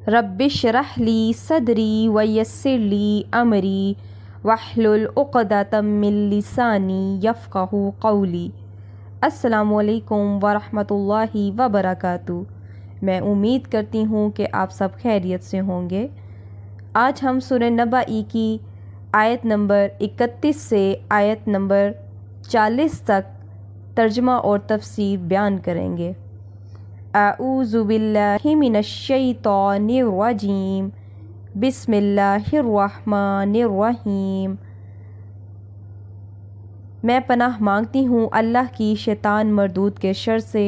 رب اشرح لی صدری ویسر لی امری واحلل عقدۃ من لسانی یفقہوا قولی۔ السلام علیکم ورحمۃ اللہ وبرکاتہ۔ میں امید کرتی ہوں کہ آپ سب خیریت سے ہوں گے۔ آج ہم سورہ نبأ کی آیت نمبر 31 سے آیت نمبر 40 تک ترجمہ اور تفسیر بیان کریں گے۔ اعوذ باللہ من الشیطان الرجیم، بسم اللہ الرحمن الرحیم۔ میں پناہ مانگتی ہوں اللہ کی شیطان مردود کے شر سے۔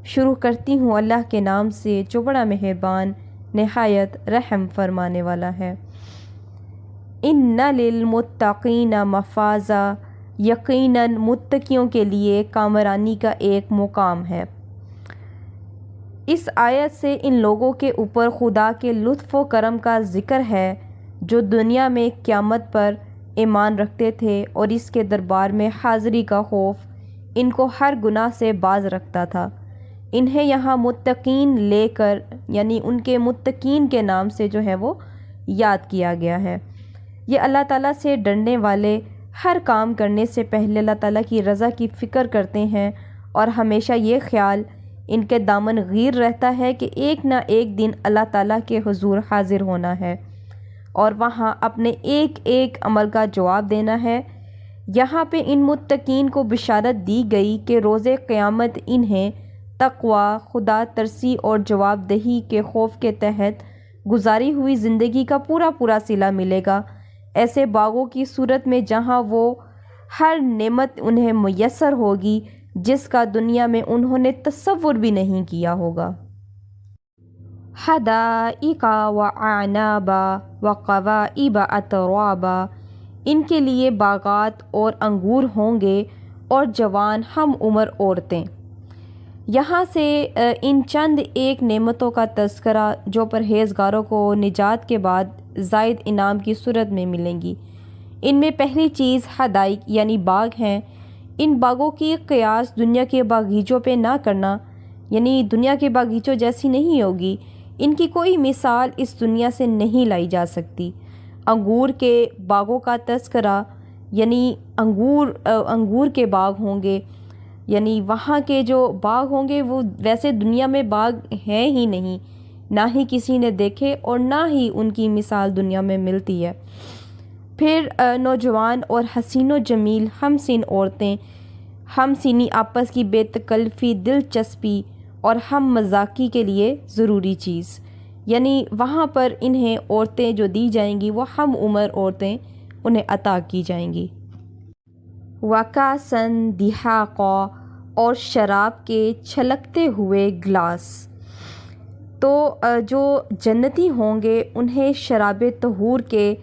شروع کرتی ہوں اللہ کے نام سے جو بڑا مہربان نہایت رحم فرمانے والا ہے۔ ان للمتقین مفازا، یقیناً متقیوں کے لیے کامرانی کا ایک مقام ہے۔ اس آیت سے ان لوگوں کے اوپر خدا کے لطف و کرم کا ذکر ہے جو دنیا میں قیامت پر ایمان رکھتے تھے اور اس کے دربار میں حاضری کا خوف ان کو ہر گناہ سے باز رکھتا تھا۔ انہیں یہاں متقین لے کر یعنی ان کے متقین کے نام سے جو ہے وہ یاد کیا گیا ہے۔ یہ اللہ تعالیٰ سے ڈرنے والے ہر کام کرنے سے پہلے اللہ تعالیٰ کی رضا کی فکر کرتے ہیں اور ہمیشہ یہ خیال ان کے دامن گیر رہتا ہے کہ ایک نہ ایک دن اللہ تعالیٰ کے حضور حاضر ہونا ہے اور وہاں اپنے ایک ایک عمل کا جواب دینا ہے۔ یہاں پہ ان متقین کو بشارت دی گئی کہ روز قیامت انہیں تقوی، خدا ترسی اور جواب دہی کے خوف کے تحت گزاری ہوئی زندگی کا پورا پورا صلہ ملے گا، ایسے باغوں کی صورت میں جہاں وہ ہر نعمت انہیں میسر ہوگی جس کا دنیا میں انہوں نے تصور بھی نہیں کیا ہوگا۔ حدائق وعنابا وقوائب اترابا، ان کے لیے باغات اور انگور ہوں گے اور جوان ہم عمر عورتیں۔ یہاں سے ان چند ایک نعمتوں کا تذکرہ جو پرہیزگاروں کو نجات کے بعد زائد انعام کی صورت میں ملیں گی۔ ان میں پہلی چیز حدائق یعنی باغ ہیں۔ ان باغوں کی قیاس دنیا کے باغیچوں پہ نہ کرنا، یعنی دنیا کے باغیچوں جیسی نہیں ہوگی۔ ان کی کوئی مثال اس دنیا سے نہیں لائی جا سکتی۔ انگور کے باغوں کا تذکرہ یعنی انگور کے باغ ہوں گے، یعنی وہاں کے جو باغ ہوں گے وہ ویسے دنیا میں باغ ہیں ہی نہیں، نہ ہی کسی نے دیکھے اور نہ ہی ان کی مثال دنیا میں ملتی ہے۔ پھر نوجوان اور حسین و جمیل ہم سن عورتیں، ہم سینی آپس کی بے تکلفی، دلچسپی اور ہم مزاقی کے لیے ضروری چیز، یعنی وہاں پر انہیں عورتیں جو دی جائیں گی وہ ہم عمر عورتیں انہیں عطا کی جائیں گی۔ وَكَأْسًا دِحَاقًا، اور شراب کے چھلکتے ہوئے گلاس۔ تو جو جنتی ہوں گے انہیں شراب طہور کے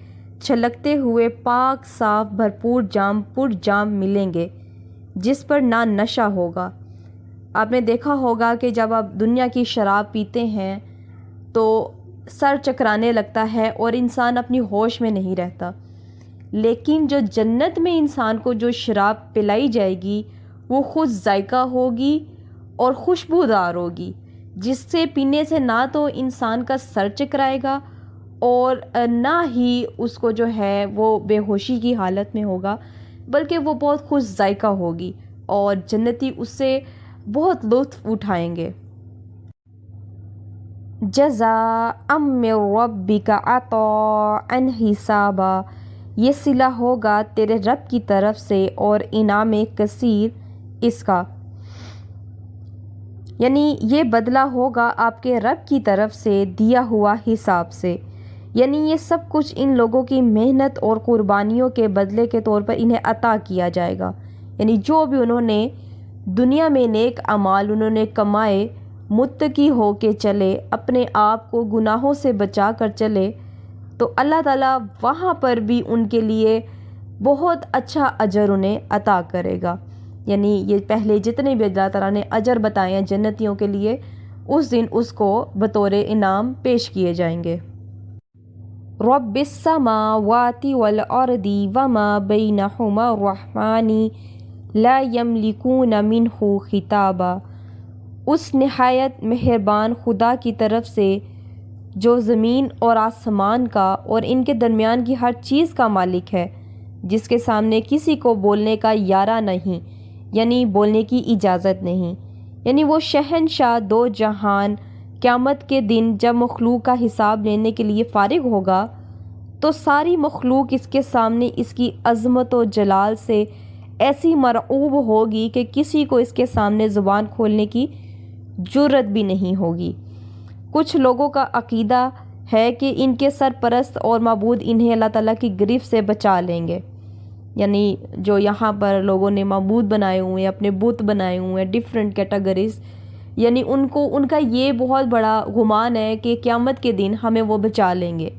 چھلکتے ہوئے پاک صاف بھرپور جام پر جام ملیں گے جس پر نہ نشہ ہوگا۔ آپ نے دیکھا ہوگا کہ جب آپ دنیا کی شراب پیتے ہیں تو سر چکرانے لگتا ہے اور انسان اپنی ہوش میں نہیں رہتا، لیکن جو جنت میں انسان کو جو شراب پلائی جائے گی وہ خود ذائقہ ہوگی اور خوشبودار ہوگی، جس سے پینے سے نہ تو انسان کا سر چکرائے گا اور نہ ہی اس کو جو ہے وہ بے ہوشی کی حالت میں ہوگا، بلکہ وہ بہت خوش ذائقہ ہوگی اور جنتی اس سے بہت لطف اٹھائیں گے۔ جزاء من ربک عطاء حسابا، یہ صلہ ہوگا تیرے رب کی طرف سے اور انعام کثیر اس کا، یعنی یہ بدلہ ہوگا آپ کے رب کی طرف سے دیا ہوا حساب سے، یعنی یہ سب کچھ ان لوگوں کی محنت اور قربانیوں کے بدلے کے طور پر انہیں عطا کیا جائے گا، یعنی جو بھی انہوں نے دنیا میں نیک اعمال انہوں نے کمائے، متقی ہو کے چلے، اپنے آپ کو گناہوں سے بچا کر چلے، تو اللہ تعالیٰ وہاں پر بھی ان کے لیے بہت اچھا اجر انہیں عطا کرے گا۔ یعنی یہ پہلے جتنے بھی اللہ تعالیٰ نے اجر بتائے ہیں جنتیوں کے لیے، اس دن اس کو بطور انعام پیش کیے جائیں گے۔ رب السماوات والارض وما بینہما الرحمن لا یملکون منہ خطابا، اس نہایت مہربان خدا کی طرف سے جو زمین اور آسمان کا اور ان کے درمیان کی ہر چیز کا مالک ہے، جس کے سامنے کسی کو بولنے کا یارہ نہیں، یعنی بولنے کی اجازت نہیں، یعنی وہ شہنشاہ دو جہان قیامت کے دن جب مخلوق کا حساب لینے کے لیے فارغ ہوگا تو ساری مخلوق اس کے سامنے اس کی عظمت و جلال سے ایسی مرعوب ہوگی کہ کسی کو اس کے سامنے زبان کھولنے کی جرت بھی نہیں ہوگی۔ کچھ لوگوں کا عقیدہ ہے کہ ان کے سرپرست اور معبود انہیں اللہ تعالیٰ کی گرفت سے بچا لیں گے، یعنی جو یہاں پر لوگوں نے معبود بنائے ہوئے ہیں، اپنے بت بنائے ہوئے ہیں ڈیفرنٹ کیٹیگریز، یعنی ان کا یہ بہت بڑا گمان ہے کہ قیامت کے دن ہمیں وہ بچا لیں گے،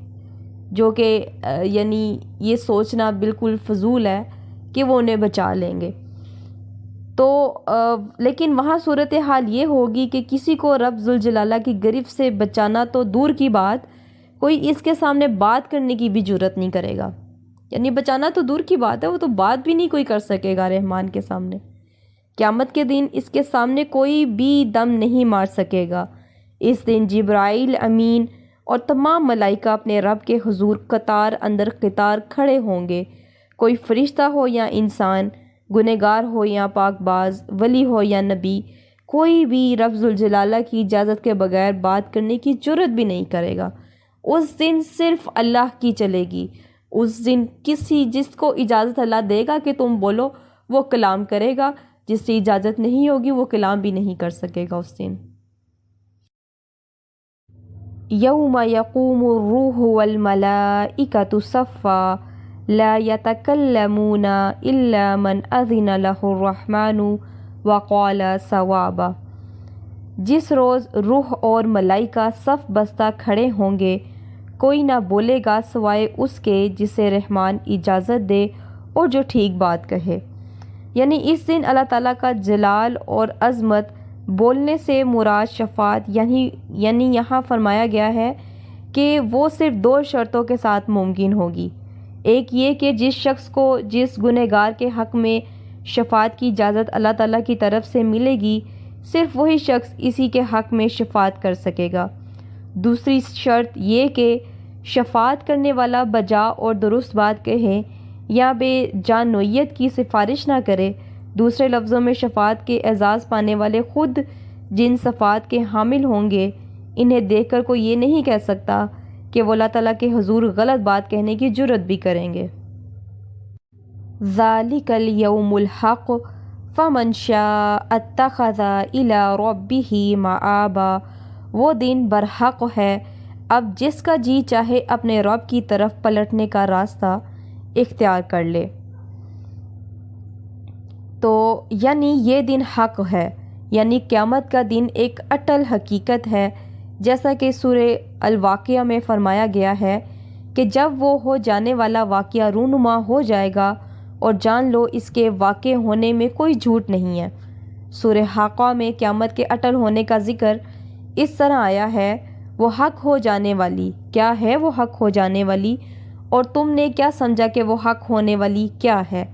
جو کہ یعنی یہ سوچنا بالکل فضول ہے کہ وہ انہیں بچا لیں گے۔ تو لیکن وہاں صورتحال یہ ہوگی کہ کسی کو رب ذوالجلالہ کی گرفت سے بچانا تو دور کی بات، کوئی اس کے سامنے بات کرنے کی بھی جرت نہیں کرے گا، یعنی بچانا تو دور کی بات ہے، وہ تو بات بھی نہیں کوئی کر سکے گا رحمان کے سامنے۔ قیامت کے دن اس کے سامنے کوئی بھی دم نہیں مار سکے گا۔ اس دن جبرائیل امین اور تمام ملائکہ اپنے رب کے حضور قطار اندر قطار کھڑے ہوں گے، کوئی فرشتہ ہو یا انسان، گنہگار ہو یا پاک باز، ولی ہو یا نبی، کوئی بھی رب ذوالجلالہ کی اجازت کے بغیر بات کرنے کی جرت بھی نہیں کرے گا۔ اس دن صرف اللہ کی چلے گی۔ اس دن جس کو اجازت اللہ دے گا کہ تم بولو وہ کلام کرے گا، جس سے اجازت نہیں ہوگی وہ کلام بھی نہیں کر سکے گا اس دن۔ یوم یقوم الروح والملائکۃ صفا لا یتکلمون الا من اذن له الرحمن وقال صوابا۔ جس روز روح اور ملائکہ صف بستہ کھڑے ہوں گے، کوئی نہ بولے گا سوائے اس کے جسے رحمان اجازت دے اور جو ٹھیک بات کہے۔ یعنی اس دن اللہ تعالیٰ کا جلال اور عظمت، بولنے سے مراد شفاعت، یعنی یہاں فرمایا گیا ہے کہ وہ صرف دو شرطوں کے ساتھ ممکن ہوگی۔ ایک یہ کہ جس شخص کو جس گنہگار کے حق میں شفاعت کی اجازت اللہ تعالیٰ کی طرف سے ملے گی، صرف وہی شخص اسی کے حق میں شفاعت کر سکے گا۔ دوسری شرط یہ کہ شفاعت کرنے والا بجا اور درست بات کہے یا بے جان نوعیت کی سفارش نہ کرے۔ دوسرے لفظوں میں شفاعت کے اعزاز پانے والے خود جن صفات کے حامل ہوں گے، انہیں دیکھ کر کوئی یہ نہیں کہہ سکتا کہ وہ اللہ تعالیٰ کے حضور غلط بات کہنے کی جرت بھی کریں گے۔ ذالک الیوم الحق فمن شاء اتخذ الی ربہ مآبا۔ وہ دن برحق ہے، اب جس کا جی چاہے اپنے رب کی طرف پلٹنے کا راستہ اختیار کر لے۔ تو یعنی یہ دن حق ہے، یعنی قیامت کا دن ایک اٹل حقیقت ہے، جیسا کہ سورہ الواقعہ میں فرمایا گیا ہے کہ جب وہ ہو جانے والا واقعہ رونما ہو جائے گا اور جان لو اس کے واقع ہونے میں کوئی جھوٹ نہیں ہے۔ سورہ حاقہ میں قیامت کے اٹل ہونے کا ذکر اس طرح آیا ہے، وہ حق ہو جانے والی کیا ہے، وہ حق ہو جانے والی، اور تم نے کیا سمجھا کہ وہ حق ہونے والی کیا ہے؟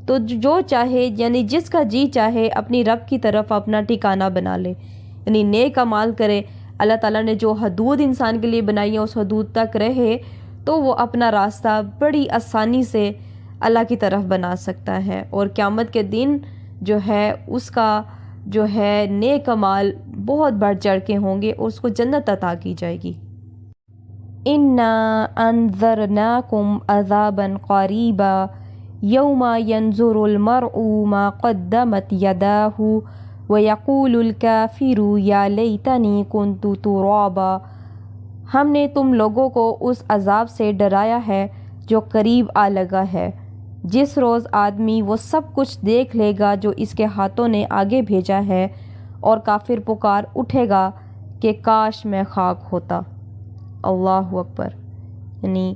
تو جو چاہے، یعنی جس کا جی چاہے اپنی رب کی طرف اپنا ٹھکانہ بنا لے، یعنی نیک اعمال کرے، اللہ تعالیٰ نے جو حدود انسان کے لیے بنائی ہے اس حدود تک رہے تو وہ اپنا راستہ بڑی آسانی سے اللہ کی طرف بنا سکتا ہے، اور قیامت کے دن جو ہے اس کا جو ہے نیک اعمال بہت بڑھ چڑھ کے ہوں گے اور اس کو جنت عطا کی جائے گی۔ اِنَّا أَنذَرْنَاكُمْ عَذَابًا قَرِيبًا يَوْمَ يَنظُرُ الْمَرْءُ مَا قَدَّمَتْ يَدَاهُ وَيَقُولُ الْكَافِرُ يَا لَيْتَنِي كُنْتُ تُرَابًا۔ ہم نے تم لوگوں کو اس عذاب سے ڈرایا ہے جو قریب آ لگا ہے، جس روز آدمی وہ سب کچھ دیکھ لے گا جو اس کے ہاتھوں نے آگے بھیجا ہے، اور کافر پکار اٹھے گا کہ کاش میں خاک ہوتا۔ اللہ اکبر۔ یعنی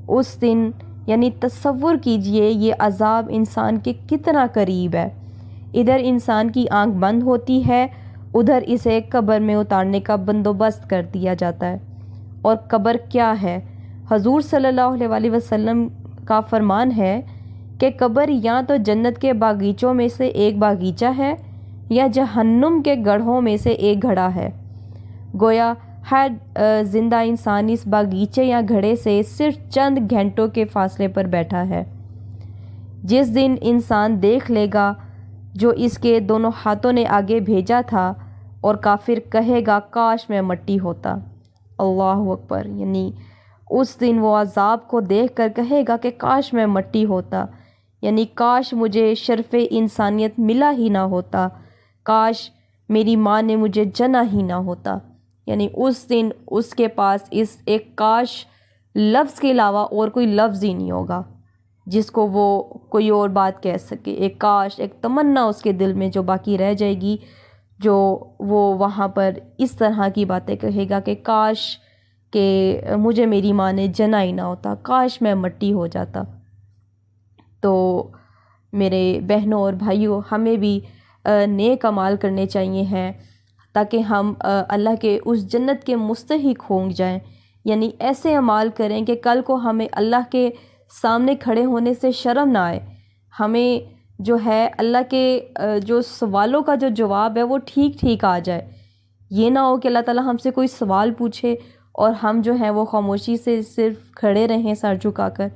اس دن، یعنی تصور کیجئے یہ عذاب انسان کے کتنا قریب ہے۔ ادھر انسان کی آنکھ بند ہوتی ہے، ادھر اسے قبر میں اتارنے کا بندوبست کر دیا جاتا ہے۔ اور قبر کیا ہے؟ حضور صلی اللہ علیہ وسلم کا فرمان ہے کہ قبر یا تو جنت کے باغیچوں میں سے ایک باغیچہ ہے یا جہنم کے گڑھوں میں سے ایک گڑھا ہے۔ گویا ہر زندہ انسان اس باغیچے یا گھڑے سے صرف چند گھنٹوں کے فاصلے پر بیٹھا ہے۔ جس دن انسان دیکھ لے گا جو اس کے دونوں ہاتھوں نے آگے بھیجا تھا، اور کافر کہے گا کاش میں مٹی ہوتا۔ اللہ اکبر، یعنی اس دن وہ عذاب کو دیکھ کر کہے گا کہ کاش میں مٹی ہوتا، یعنی کاش مجھے شرف انسانیت ملا ہی نہ ہوتا، کاش میری ماں نے مجھے جنا ہی نہ ہوتا۔ یعنی اس دن اس کے پاس اس ایک کاش لفظ کے علاوہ اور کوئی لفظ ہی نہیں ہوگا جس کو وہ کوئی اور بات کہہ سکے۔ ایک کاش، ایک تمنا اس کے دل میں جو باقی رہ جائے گی، جو وہ وہاں پر اس طرح کی باتیں کہے گا کہ کاش کہ مجھے میری ماں نے جنا ہی نہ ہوتا، کاش میں مٹی ہو جاتا۔ تو میرے بہنوں اور بھائیوں، ہمیں بھی نیک اعمال کرنے چاہیے ہیں تاکہ ہم اللہ کے اس جنت کے مستحق ہوں جائیں۔ یعنی ایسے اعمال کریں کہ کل کو ہمیں اللہ کے سامنے کھڑے ہونے سے شرم نہ آئے، ہمیں جو ہے اللہ کے جو سوالوں کا جو جواب ہے وہ ٹھیک ٹھیک آ جائے۔ یہ نہ ہو کہ اللہ تعالیٰ ہم سے کوئی سوال پوچھے اور ہم جو ہیں وہ خاموشی سے صرف کھڑے رہیں سر جھکا کر۔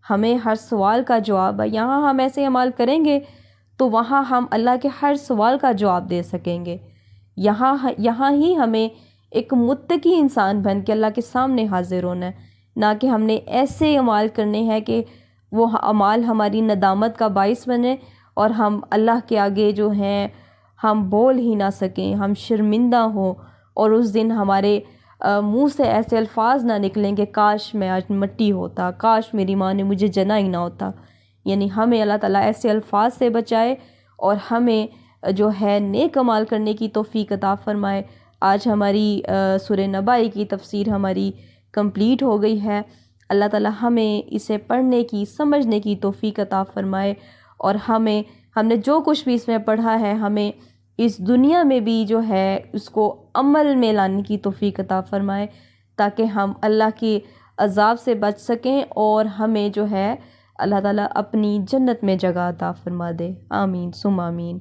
ہمیں ہر سوال کا جواب ہے۔ یہاں ہم ایسے عمل کریں گے تو وہاں ہم اللہ کے ہر سوال کا جواب دے سکیں گے۔ یہاں ہی ہمیں ایک متقی انسان بن کے اللہ کے سامنے حاضر ہونا ہے، نہ کہ ہم نے ایسے اعمال کرنے ہیں کہ وہ اعمال ہماری ندامت کا باعث بنے اور ہم اللہ کے آگے جو ہیں ہم بول ہی نہ سکیں، ہم شرمندہ ہوں، اور اس دن ہمارے منہ سے ایسے الفاظ نہ نکلیں کہ کاش میں آج مٹی ہوتا، کاش میری ماں نے مجھے جنا ہی نہ ہوتا۔ یعنی ہمیں اللہ تعالیٰ ایسے الفاظ سے بچائے اور ہمیں جو ہے نیک عمل کرنے کی توفیق عطا فرمائے۔ آج ہماری سورہ نبأ کی تفسیر ہماری کمپلیٹ ہو گئی ہے۔ اللہ تعالیٰ ہمیں اسے پڑھنے کی، سمجھنے کی توفیق عطا فرمائے، اور ہم نے جو کچھ بھی اس میں پڑھا ہے ہمیں اس دنیا میں بھی جو ہے اس کو عمل میں لانے کی توفیق عطا فرمائے، تاکہ ہم اللہ کے عذاب سے بچ سکیں اور ہمیں جو ہے اللہ تعالیٰ اپنی جنت میں جگہ عطا فرما دے۔ آمین ثم آمین۔